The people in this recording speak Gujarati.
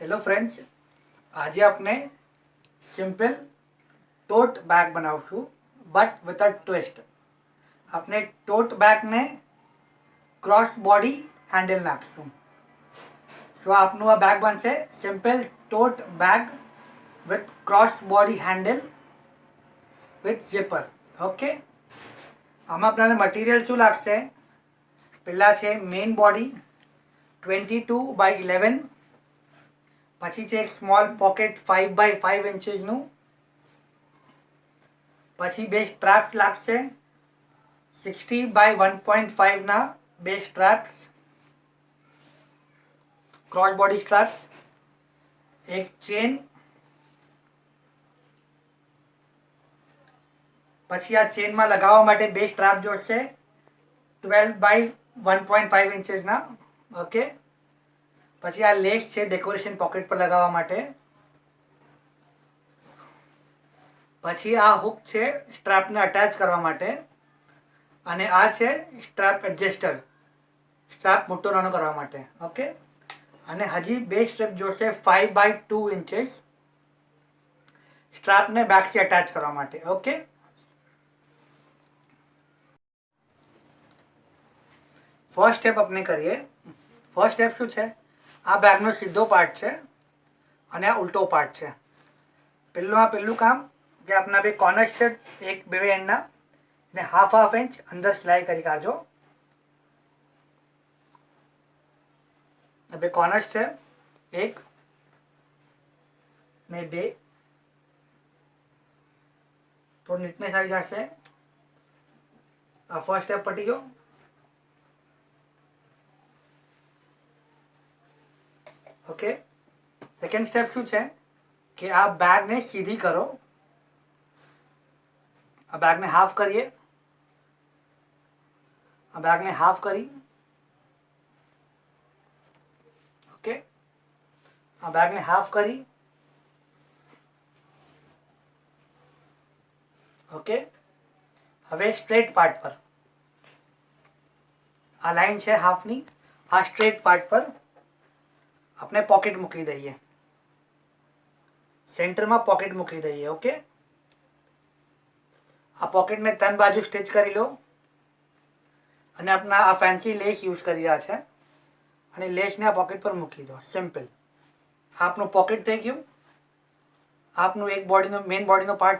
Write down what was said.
हेलो फ्रेंड्स, आज आपने सिंपल टोट बैग बनावशुं बट विथ अ ट्विस्ट। आपने टोट बैग ने क्रॉस बॉडी हैंडल नाखशुं। सो आपनु आ बैग बनशे simple tote bag with cross body handle with zipper. Okay, आमां आपणाने मटीरियल शुं लागशे? पहेला छे मेन बॉडी 22x11, પછી છે એક સ્મોલ પોકેટ 5x5 ઇંચીસનું, પછી બે સ્ટ્રેપ્સ લાગશે 60x1.5 ના બે સ્ટ્રેપ્સ, ક્રોસ બોડી સ્ટ્રેપ્સ, એક ચેન, પછી આ ચેનમાં લગાવવા માટે બે સ્ટ્રેપ જોડશે 12x1.5 ઇંચીસના। ઓકે, પછી આ લેસ છે ડેકોરેશન પોકેટ પર લગાવવા માટે, પછી આ હુક છે સ્ટ્રેપને અટેચ કરવા માટે, અને આ છે સ્ટ્રેપ એડજસ્ટર સ્ટ્રેપ મોટો નાનો કરવા માટે। ઓકે, અને હજી બે સ્ટ્રેપ જોશે 5x2 ઇંચીસ સ્ટ્રેપને બેકથી અટેચ કરવા માટે। ઓકે, ફર્સ્ટ સ્ટેપ આપણે કરીએ। ફર્સ્ટ સ્ટેપ શું છે? આ બેગનો સીધો પાર્ટ છે અને આ ઉલટો પાર્ટ છે। પહેલું કામ જે આપણા બે કોર્નર્સ છે એક બે એન્ડના, એને હાફ ઇંચ અંદર સિલાઈ કરી કાઢજો। બે કોર્નર્સ છે એક ને બે, થોડું નીટનેસ આવી જશે। આ ફર્સ્ટ સ્ટેપ પતી ગયો। ઓકે, સેકન્ડ સ્ટેપ શું છે કે આ બેગને સીધી કરો। આ બેગને હાફ કરીએ, આ બેગને હાફ કરી, ઓકે, આ બેગને હાફ કરી, ઓકે। હવે સ્ટ્રેટ પાર્ટ પર આ લાઈન છે હાફની, આ સ્ટ્રેટ પાર્ટ પર આપણે પોકેટ મૂકી દઈએ, સેન્ટરમાં પોકેટ મૂકી દઈએ। ઓકે, આ પોકેટને ત્રણ બાજુ સ્ટિચ કરી લો, અને આપણા આ ફેન્સી લેસ યુઝ કરી રહ્યા છે, અને લેસને આ પોકેટ પર મૂકી દો। સિમ્પલ, આપનું પોકેટ થઈ ગયું, આપનું એક બોડીનો મેઇન બોડીનો પાર્ટ થઈ